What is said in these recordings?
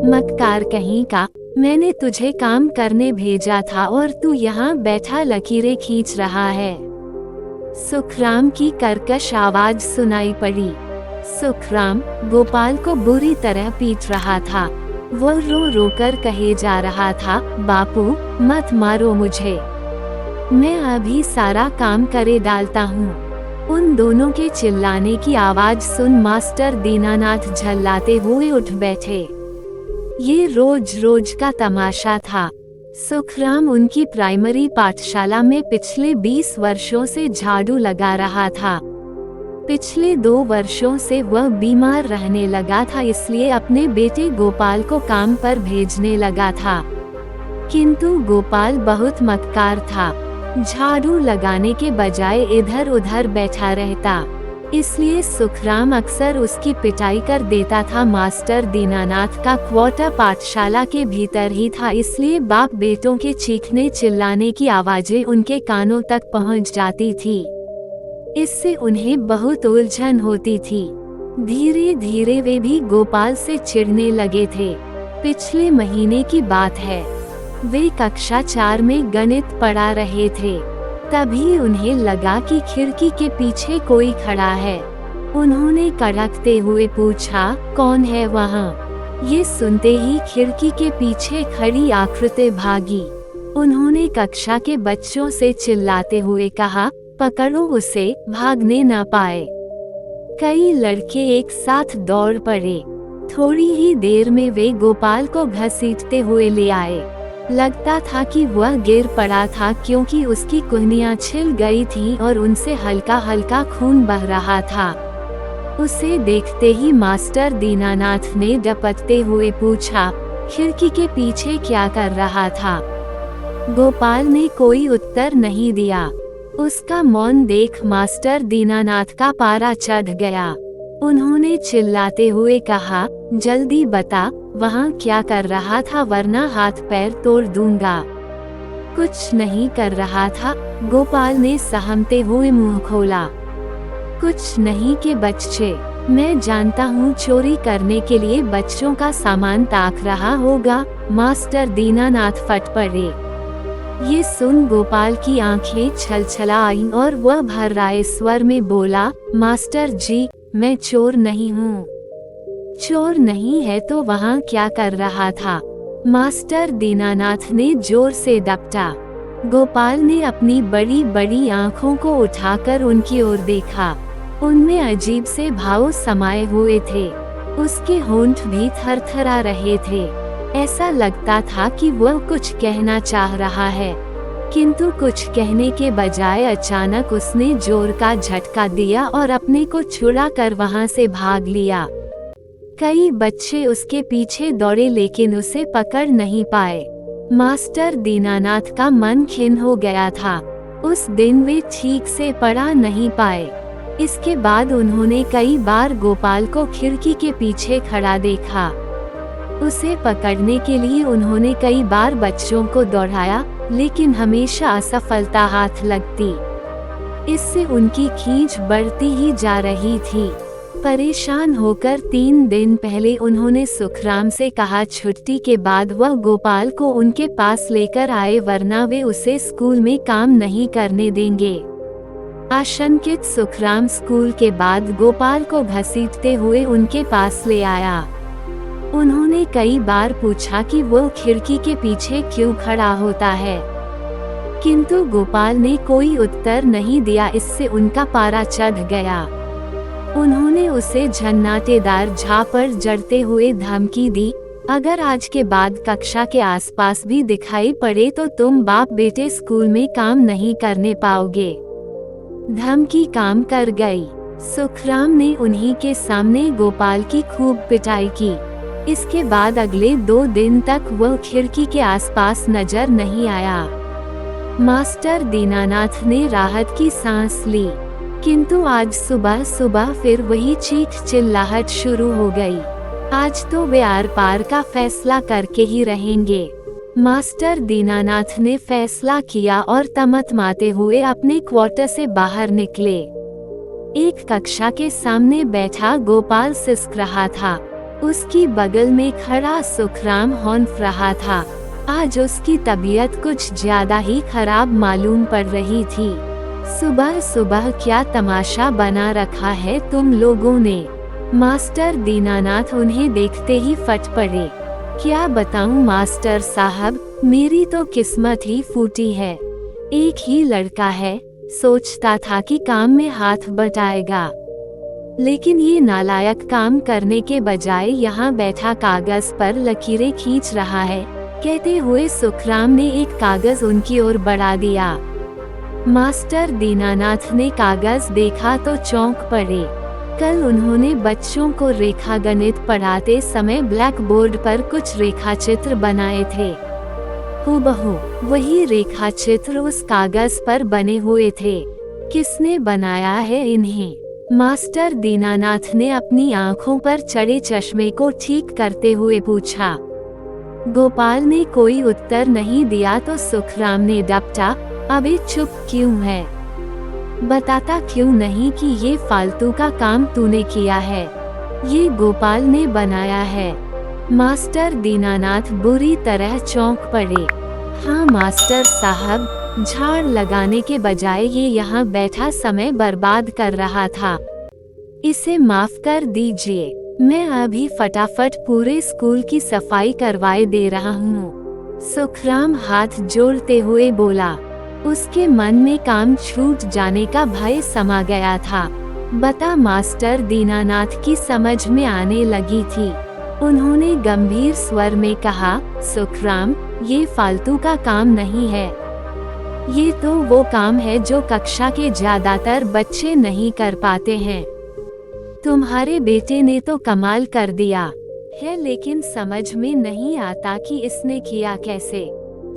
मक्कार कहीं का, मैंने तुझे काम करने भेजा था और तू यहाँ बैठा लकीरें खींच रहा है। सुखराम की कर्कश आवाज सुनाई पड़ी। सुखराम गोपाल को बुरी तरह पीट रहा था। वो रो रो कर कहे जा रहा था, बापू मत मारो मुझे, मैं अभी सारा काम करे डालता हूँ। उन दोनों के चिल्लाने की आवाज सुन मास्टर दीनानाथ झल्लाते हुए उठ बैठे। ये रोज रोज का तमाशा था। सुखराम उनकी प्राइमरी पाठशाला में पिछले 20 वर्षों से झाड़ू लगा रहा था। पिछले 2 वर्षों से वह बीमार रहने लगा था, इसलिए अपने बेटे गोपाल को काम पर भेजने लगा था। किंतु गोपाल बहुत मक्कार था। झाड़ू लगाने के बजाय इधर उधर बैठा रहता, इसलिए सुखराम अक्सर उसकी पिटाई कर देता था। मास्टर दीनानाथ का क्वार्टर पाठशाला के भीतर ही था, इसलिए बाप बेटों के चीखने चिल्लाने की आवाजें उनके कानों तक पहुंच जाती थी। इससे उन्हें बहुत उलझन होती थी। धीरे धीरे वे भी गोपाल से चिढ़ने लगे थे। पिछले महीने की बात है, वे कक्षा 4 में गणित पढ़ा रहे थे। तभी उन्हें लगा कि खिड़की के पीछे कोई खड़ा है। उन्होंने कड़कते हुए पूछा, कौन है वहाँ? ये सुनते ही खिड़की के पीछे खड़ी आकृति भागी। उन्होंने कक्षा के बच्चों से चिल्लाते हुए कहा, पकड़ो उसे, भागने न पाए। कई लड़के एक साथ दौड़ पड़े। थोड़ी ही देर में वे गोपाल को घसीटते हुए ले आए। लगता था कि वह गिर पड़ा था, क्योंकि उसकी कुहनियां छिल गई थीं और उनसे हल्का हल्का खून बह रहा था। उसे देखते ही मास्टर दीनानाथ ने डपटते हुए पूछा, खिड़की के पीछे क्या कर रहा था? गोपाल ने कोई उत्तर नहीं दिया। उसका मौन देख मास्टर दीनानाथ का पारा चढ़ गया। उन्होंने चिल्लाते हुए कहा, जल्दी बता, वहाँ क्या कर रहा था, वरना हाथ पैर तोड़ दूंगा। कुछ नहीं कर रहा था, गोपाल ने सहमते हुए मुंह खोला। कुछ नहीं के बच्चे, मैं जानता हूँ चोरी करने के लिए बच्चों का सामान ताक रहा होगा। मास्टर दीनानाथ फट पड़े। ये सुन गोपाल की आंखें छलछला आईं और वह भर्राए स्वर में बोला, मास्टर जी, मैं चोर नहीं हूँ। चोर नहीं है तो वहाँ क्या कर रहा था? मास्टर दीनानाथ ने जोर से डपटा। गोपाल ने अपनी बड़ी बड़ी आँखों को उठाकर उनकी ओर देखा। उनमें अजीब से भाव समाये हुए थे। उसके होंठ भी थरथरा रहे थे। ऐसा लगता था कि वह कुछ कहना चाह रहा है, किंतु कुछ कहने के बजाय अचानक उसने जोर का झटका दिया और अपने को छुड़ा कर वहां से भाग लिया। कई बच्चे उसके पीछे दौड़े, लेकिन उसे पकड़ नहीं पाए। मास्टर दीनानाथ का मन खिन्न हो गया था। उस दिन वे ठीक से पढ़ा नहीं पाए। इसके बाद उन्होंने कई बार गोपाल को खिड़की के पीछे खड़ा देखा। उसे पकड़ने के लिए उन्होंने कई बार बच्चों को दौड़ाया, लेकिन हमेशा असफलता हाथ लगती। इससे उनकी खींच बढ़ती ही जा रही थी। परेशान होकर 3 दिन पहले उन्होंने सुखराम से कहा, छुट्टी के बाद वह गोपाल को उनके पास लेकर आए, वरना वे उसे स्कूल में काम नहीं करने देंगे। आशंकित सुखराम स्कूल के बाद गोपाल को घसीटते हुए उनके पास ले आया। उन्होंने कई बार पूछा कि वो खिड़की के पीछे क्यों खड़ा होता है, किंतु गोपाल ने कोई उत्तर नहीं दिया। इससे उनका पारा चढ़ गया। उन्होंने उसे झन्नाटेदार झापड़ जड़ते हुए धमकी दी, अगर आज के बाद कक्षा के आसपास भी दिखाई पड़े तो तुम बाप बेटे स्कूल में काम नहीं करने पाओगे। धमकी काम कर गई। सुखराम ने उन्हीं के सामने गोपाल की खूब पिटाई की। इसके बाद अगले 2 दिन तक वह खिड़की के आसपास नजर नहीं आया। मास्टर दीनानाथ ने राहत की सांस ली, किंतु आज सुबह सुबह फिर वही चीख चिल्लाहट शुरू हो गई। आज तो वे आर पार का फैसला करके ही रहेंगे। मास्टर दीनानाथ ने फैसला किया और तमतमाते हुए अपने क्वार्टर से बाहर निकले। एक कक्षा के सामने बैठा गोपाल सिसक रहा था। उसकी बगल में खड़ा सुखराम हौंफ रहा था। आज उसकी तबीयत कुछ ज्यादा ही खराब मालूम पड़ रही थी। सुबह सुबह क्या तमाशा बना रखा है तुम लोगों ने? मास्टर दीनानाथ उन्हें देखते ही फट पड़े। क्या बताऊं मास्टर साहब, मेरी तो किस्मत ही फूटी है। एक ही लड़का है, सोचता था कि काम में हाथ बटाएगा, लेकिन ये नालायक काम करने के बजाय यहाँ बैठा कागज पर लकीरें खींच रहा है। कहते हुए सुखराम ने एक कागज उनकी ओर बढ़ा दिया। मास्टर दीनानाथ ने कागज देखा तो चौंक पड़े। कल उन्होंने बच्चों को रेखा गणित पढ़ाते समय ब्लैक बोर्ड पर कुछ रेखा चित्र बनाए थे। हूबहू वही रेखा चित्र उस कागज पर बने हुए थे। किसने बनाया है इन्हें? मास्टर दीनानाथ ने अपनी आंखों पर चढ़े चश्मे को ठीक करते हुए पूछा। गोपाल ने कोई उत्तर नहीं दिया तो सुखराम ने डपटा, अबे चुप क्यों है? बताता क्यों नहीं कि ये फालतू का काम तूने किया है? ये गोपाल ने बनाया है। मास्टर दीनानाथ बुरी तरह चौंक पड़े। हाँ मास्टर साहब, झाड़ लगाने के बजाय ये यहाँ बैठा समय बर्बाद कर रहा था। इसे माफ कर दीजिए, मैं अभी फटाफट पूरे स्कूल की सफाई करवाए दे रहा हूँ। सुखराम हाथ जोड़ते हुए बोला। उसके मन में काम छूट जाने का भय समा गया था। बता मास्टर दीनानाथ की समझ में आने लगी थी। उन्होंने गंभीर स्वर में कहा, सुखराम, ये फालतू का काम नहीं है। ये तो वो काम है जो कक्षा के ज्यादातर बच्चे नहीं कर पाते हैं। तुम्हारे बेटे ने तो कमाल कर दिया है, लेकिन समझ में नहीं आता कि इसने किया कैसे।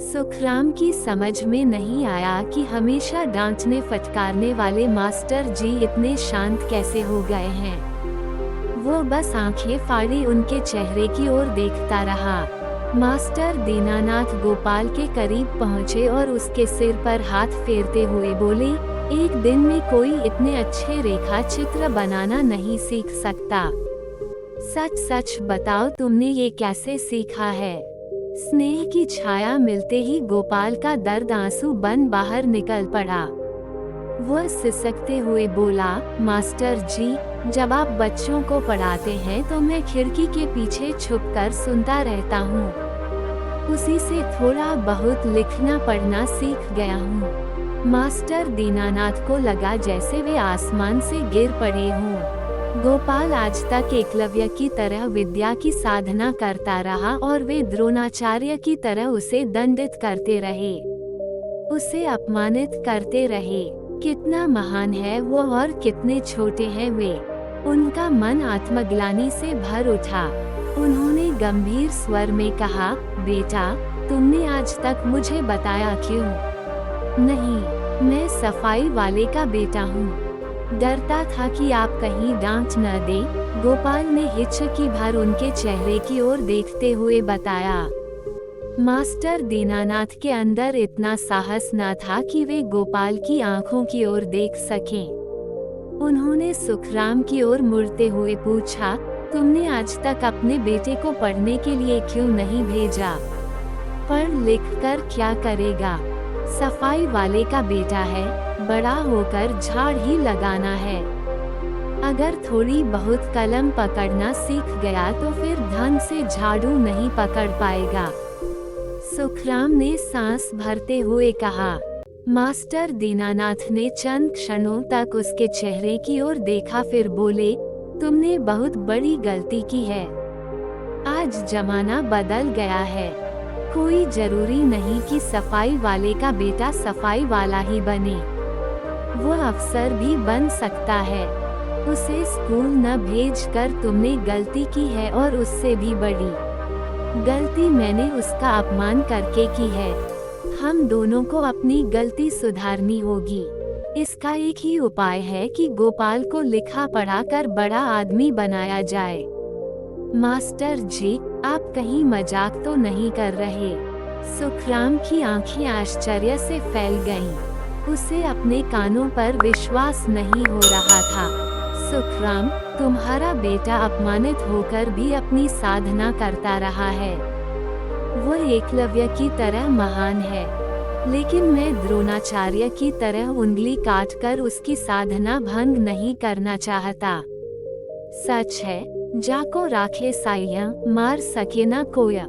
सुखराम की समझ में नहीं आया कि हमेशा डांटने फटकारने वाले मास्टर जी इतने शांत कैसे हो गए हैं। वो बस आंखें फाड़ी उनके चेहरे की ओर देखता रहा। मास्टर दीनानाथ गोपाल के करीब पहुँचे और उसके सिर पर हाथ फेरते हुए बोले, एक दिन में कोई इतने अच्छे रेखा चित्र बनाना नहीं सीख सकता। सच सच बताओ, तुमने ये कैसे सीखा है? स्नेह की छाया मिलते ही गोपाल का दर्द आंसू बन बाहर निकल पड़ा। वह सिसकते हुए बोला, मास्टर जी, जब आप बच्चों को पढ़ाते हैं तो मैं खिड़की के पीछे छुपकर सुनता रहता हूँ। उसी से थोड़ा बहुत लिखना पढ़ना सीख गया हूँ। मास्टर दीनानाथ को लगा जैसे वे आसमान से गिर पड़े हों। गोपाल आज तक एकलव्य की तरह विद्या की साधना करता रहा और वे द्रोणाचार्य की तरह उसे दंडित करते रहे, उसे अपमानित करते रहे। कितना महान है वो और कितने छोटे हैं वे। उनका मन आत्मग्लानि से भर उठा। उन्होंने गंभीर स्वर में कहा, बेटा, तुमने आज तक मुझे बताया क्यों? नहीं, मैं सफाई वाले का बेटा हूँ। डरता था कि आप कहीं डांट न दे, गोपाल ने हिचकी भर उनके चेहरे की ओर देखते हुए बताया। मास्टर दीनानाथ के अंदर इतना साहस न था कि वे गोपाल की आंखों की ओर देख सकें। उन्होंने सुखराम की ओर मुड़ते हुए पूछा, तुमने आज तक अपने बेटे को पढ़ने के लिए क्यों नहीं भेजा? पढ़ लिख कर क्या करेगा? सफाई वाले का बेटा है, बड़ा होकर झाड़ ही लगाना है। अगर थोड़ी बहुत कलम पकड़ना सीख गया तो फिर ढंग से झाड़ू नहीं पकड़ पाएगा। सुखराम ने सांस भरते हुए कहा। मास्टर दीनानाथ ने चंद क्षणों तक उसके चेहरे की ओर देखा, फिर बोले, तुमने बहुत बड़ी गलती की है। आज जमाना बदल गया है। कोई जरूरी नहीं कि सफाई वाले का बेटा सफाई वाला ही बने। वो अफसर भी बन सकता है। उसे स्कूल न भेजकर तुमने गलती की है, और उससे भी बड़ी गलती मैंने उसका अपमान करके की है। हम दोनों को अपनी गलती सुधारनी होगी। इसका एक ही उपाय है कि गोपाल को लिखा पढ़ा कर बड़ा आदमी बनाया जाए। मास्टर जी, आप कहीं मजाक तो नहीं कर रहे? सुखराम की आंखें आश्चर्य से फैल गईं। उसे अपने कानों पर विश्वास नहीं हो रहा था। सुखराम, तुम्हारा बेटा अपमानित होकर भी अपनी साधना करता रहा है। वो एकलव्य की तरह महान है, लेकिन मैं द्रोणाचार्य की तरह उंगली काटकर उसकी साधना भंग नहीं करना चाहता। सच है, जाको राखे साइया, मार सके ना कोया।